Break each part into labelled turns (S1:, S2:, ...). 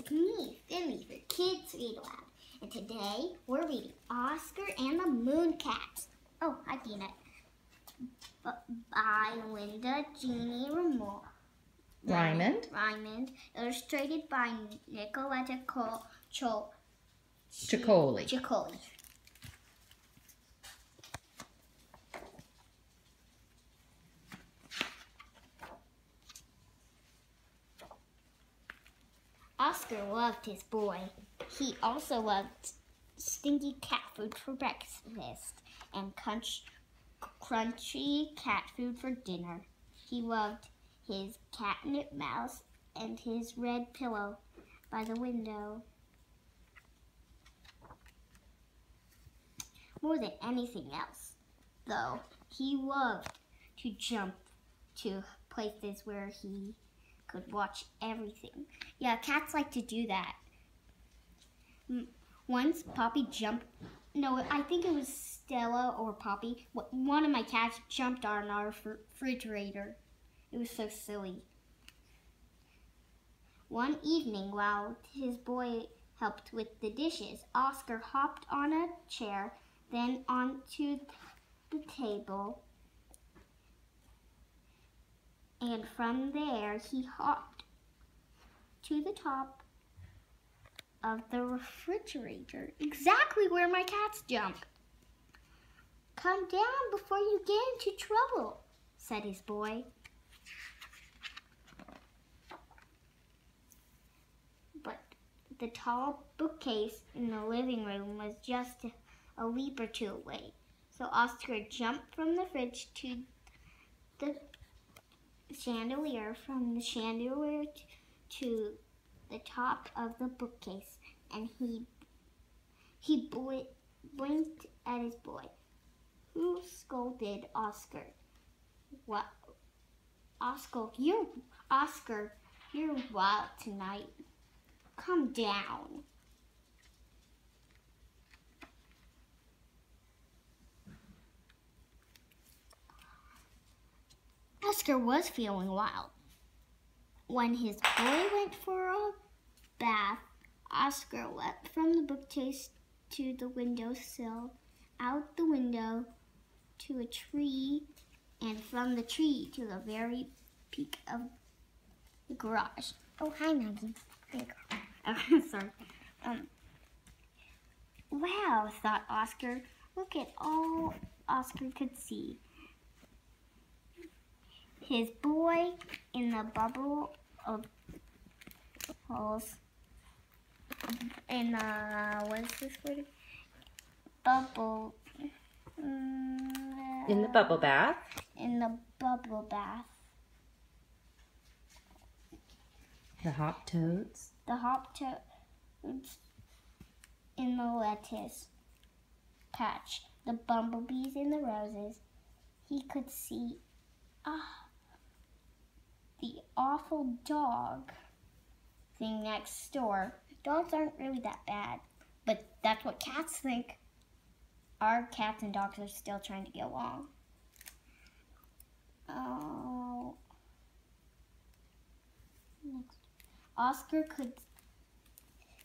S1: it's me, Finley, for Kids Read Aloud. And today we're reading Oscar and the Mooncats. Oh, hi, Peanut. By Linda Jeannie Ryman. Illustrated by Nicoletta Ciccoli. Oscar loved his boy. He also loved stinky cat food for breakfast and crunchy cat food for dinner. He loved his catnip mouse and his red pillow by the window. More than anything else, though, he loved to jump to places where he could watch everything. Yeah, cats like to do that. Once Poppy jumped, no, I think it was Stella or Poppy. One of my cats jumped on our refrigerator. It was so silly. One evening, while his boy helped with the dishes, Oscar hopped on a chair, then onto the table, and from there he hopped to the top of the refrigerator, exactly where my cats jump. "Come down before you get into trouble," said his boy. But the tall bookcase in the living room was just a leap or two away. So Oscar jumped from the fridge to the chandelier, from the chandelier to the top of the bookcase, and he blinked at his boy, who scolded Oscar. "What, Oscar? You're wild tonight. Come down." Oscar was feeling wild. When his boy went for a bath, Oscar leapt from the bookcase to the windowsill, out the window to a tree, and from the tree to the very peak of the garage. Oh, hi, Maggie. There you go. Oh, sorry. Wow, thought Oscar. Look at all Oscar could see. His boy in the bubble of holes. In the, what is this word? Bubble.
S2: In the bubble bath.
S1: In the bubble bath.
S2: The hop toads.
S1: The hop toads in the lettuce patch. The bumblebees in the roses. He could see the awful dog thing next door. Dogs aren't really that bad, but that's what cats think. Our cats and dogs are still trying to get along. Oh. Next. Oscar could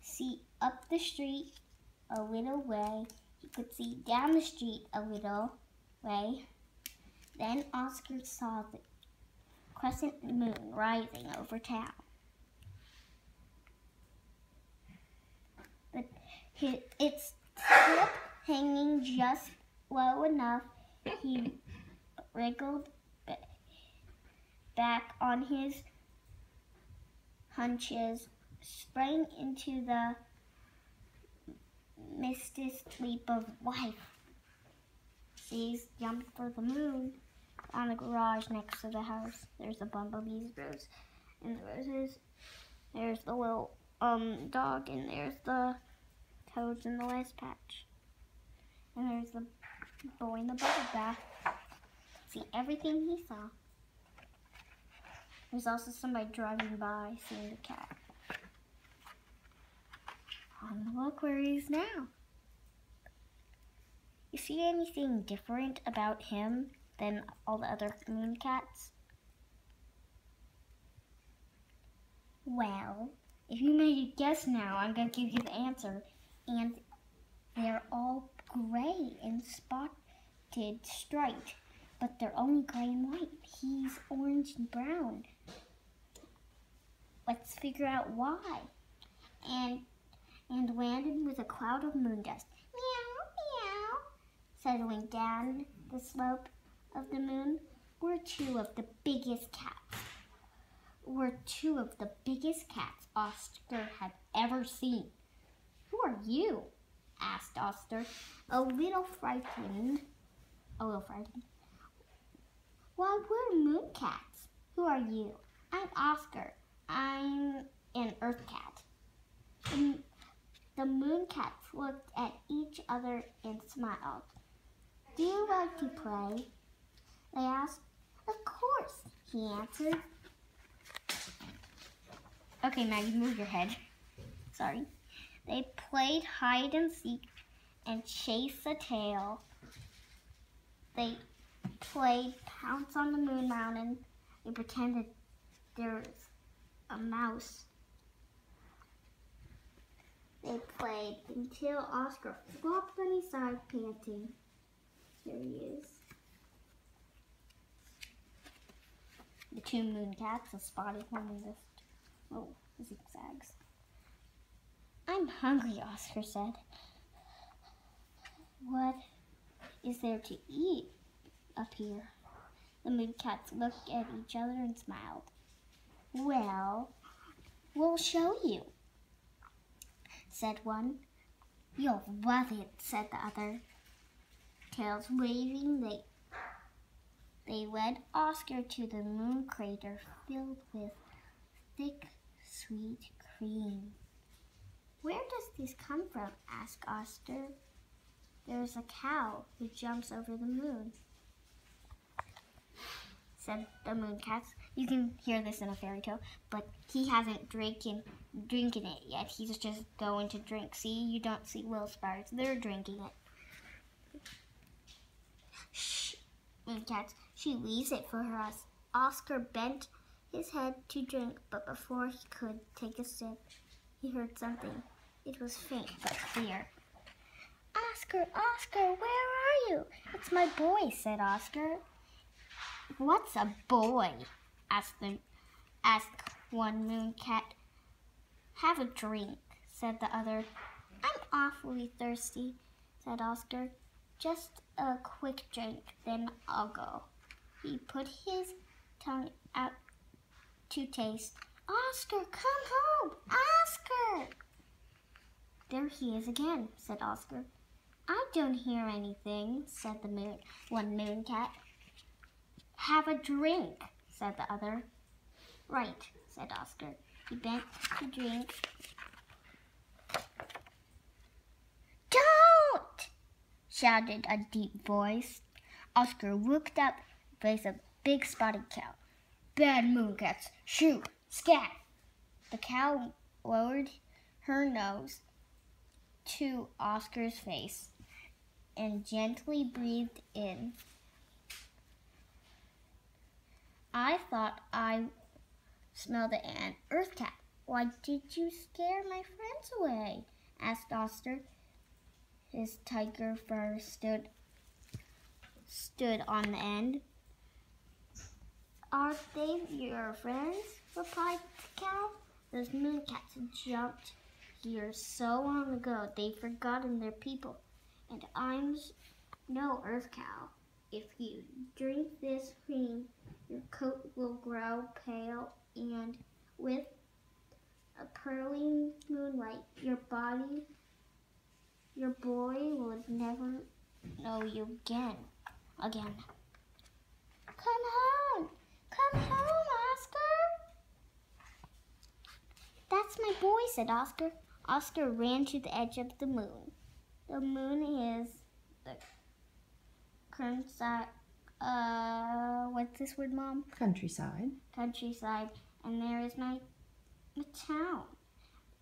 S1: see up the street a little way. He could see down the street a little way. Then Oscar saw the crescent moon rising over town. But its tip hanging just low enough, he wriggled back on his hunches, sprang into the mistest leap of life. Sees jumped for the moon on the garage next to the house. There's the bumblebees in the roses. There's the little dog, and there's the toads in the lettuce patch. And there's the boy in the bubble bath. See everything he saw. There's also somebody driving by seeing the cat. Look where he is now. You see anything different about him than all the other Mooncats? Well, If you made a guess now, I'm going to give you the answer. And they're all gray and spotted striped, but they're only gray and white. He's orange and brown. Let's figure out why. And landed with a cloud of moon dust. Meow, meow. Settling down the slope of the moon were two of the biggest cats. Oscar had ever seen. Who are you? Asked Oscar, a little frightened. Why, we're Mooncats. Who are you? I'm Oscar. I'm an Earth cat. And the Mooncats looked at each other and smiled. Do you like to play? They asked. Of course, he answered. Okay, Maggie, move your head. Sorry. They played hide and seek and chase the tail. They played pounce on the moon mountain. They pretended there was a mouse. They played until Oscar flopped on his side, panting. Here he is. The two Mooncats, a spotted one and the zigzags. I'm hungry, Oscar said. What is there to eat up here? The Mooncats looked at each other and smiled. Well, we'll show you, said one. You'll love it, said the other. Tails waving, they led Oscar to the moon crater filled with thick, sweet cream. Where does this come from? Asked Oscar. There's a cow who jumps over the moon, said the Mooncats. You can hear this in a fairy tale, but he hasn't drinking it yet. He's just going to drink. See, you don't see little spiders. They're drinking it. Shh, Mooncats. She leaves it for us. Oscar bent his head to drink, but before he could take a sip, he heard something. It was faint but clear. Oscar, Oscar, where are you? It's my boy, said Oscar. What's a boy? Asked one Mooncat. Have a drink, said the other. I'm awfully thirsty, said Oscar. Just a quick drink, then I'll go. He put his tongue out to taste. Oscar, come home! Oscar! There he is again, said Oscar. I don't hear anything, said one Mooncat. Have a drink, said the other. Right, said Oscar. He bent to drink. Don't! Shouted a deep voice. Oscar looked up, faced a big spotted cow. Bad Mooncats, shoot, scat! The cow lowered her nose to Oscar's face and gently breathed in. I thought I smelled an Earth cat. Why did you scare my friends away? Asked Oscar. His tiger fur stood on the end. Are they your friends? Replied the cow. Those Mooncats jumped here so long ago they've forgotten their people. And I'm no Earth cow. If you drink this cream, your coat will grow pale, and with a pearly moonlight, your boy will never know you again. Come home, Oscar. That's my boy, said Oscar. Oscar ran to the edge of the moon. The moon is the what's this word, Mom?
S2: Countryside.
S1: Countryside. And there is my town.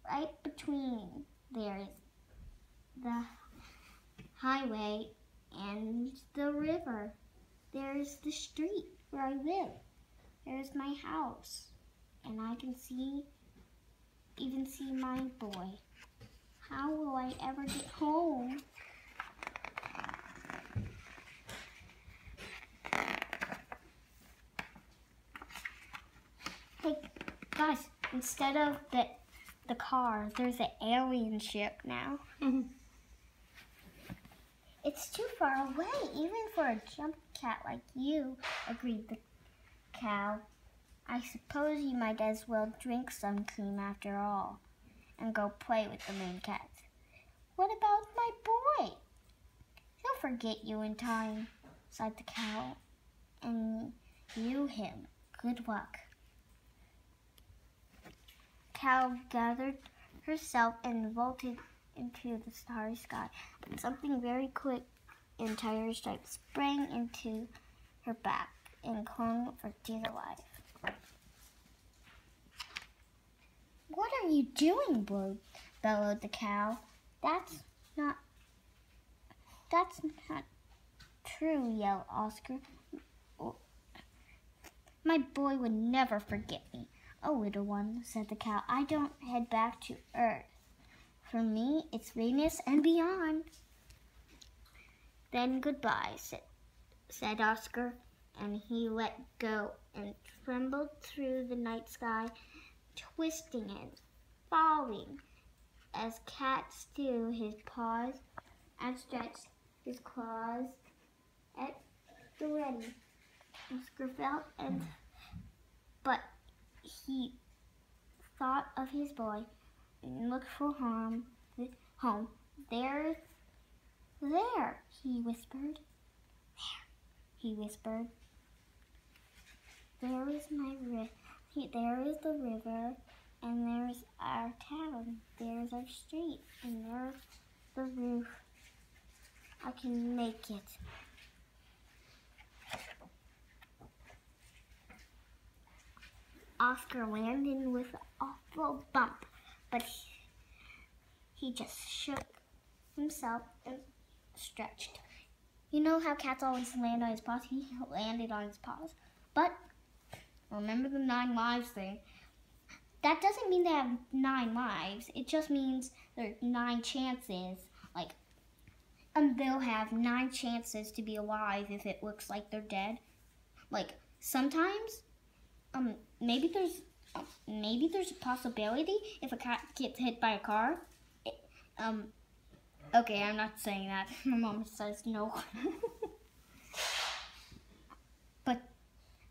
S1: Right between there is the highway and the river. There's the street where I live. There's my house. And I can see even see my boy. How will I ever get home? Hey, guys, instead of the car, there's an alien ship now. It's too far away, even for a jump cat like you, agreed the cow. I suppose you might as well drink some cream after all, and go play with the Mooncats. What about my boy? He'll forget you in time, sighed the cow, and you him. Good luck. Cow gathered herself and vaulted into the starry sky, and something very quick in tiger stripes sprang into her back and clung for dear life. What are you doing, bellowed the cow. That's not true, yelled Oscar. My boy would never forget me. Oh, little one, said the cow, I don't head back to Earth. For me, it's Venus and beyond. Then goodbye, said Oscar, and he let go and trembled through the night sky, twisting and falling as cats do, his paws and stretched his claws at the ready. Oscar felt but he thought of his boy and looked for home. There, he whispered. He whispered. There is there is the river, and there's our town. There's our street, and there's the roof. I can make it. Oscar landed with an awful bump, but he just shook himself and stretched. You know how cats always land on his paws? He landed on his paws. But remember the 9 lives thing. That doesn't mean they have 9 lives. It just means there's 9 chances. Like, they'll have 9 chances to be alive if it looks like they're dead. Like, sometimes, maybe there's a possibility if a cat gets hit by a car. Okay, I'm not saying that. My mom says no. But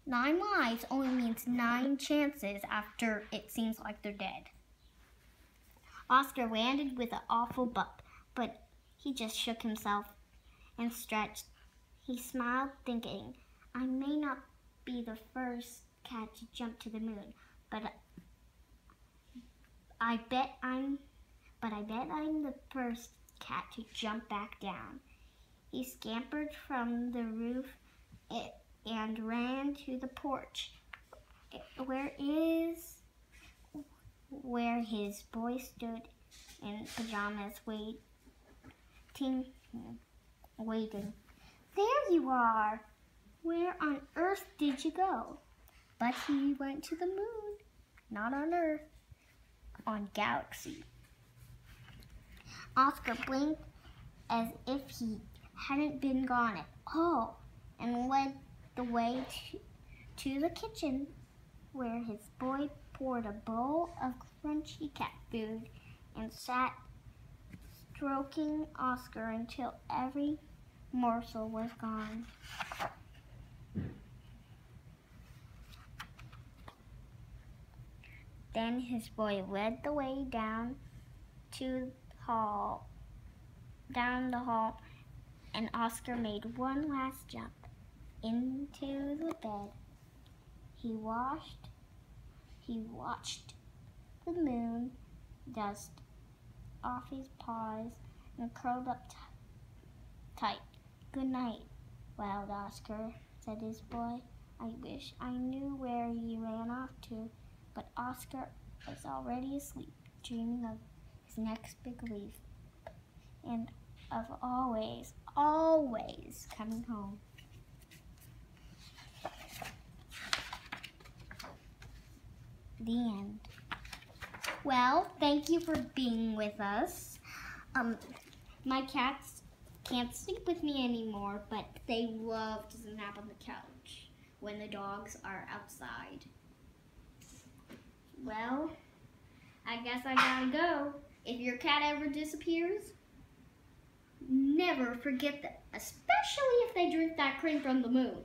S1: 9 lives only means 9 chances after it seems like they're dead. Oscar landed with an awful bump, but he just shook himself and stretched. He smiled, thinking, I may not be the first cat to jump to the moon, but I bet I'm the first cat to jump back down. He scampered from the roof and ran to the porch, where his boy stood in pajamas waiting. There you are! Where on earth did you go? But he went to the moon, not on Earth, on Galaxy. Oscar blinked as if he hadn't been gone at all and led the way to the kitchen, where his boy poured a bowl of crunchy cat food and sat stroking Oscar until every morsel was gone. Then his boy led the way down the hall, and Oscar made one last jump into the bed. He watched the moon dust off his paws and curled up tight. Good night, wild Oscar, said his boy. I wish I knew where you ran off to. But Oscar was already asleep, dreaming of his next big leap, and of always coming home. The end. Well, thank you for being with us. My cats can't sleep with me anymore, but they love to nap on the couch when the dogs are outside. Well, I guess I gotta go. If your cat ever disappears, never forget that, especially if they drink that cream from the moon.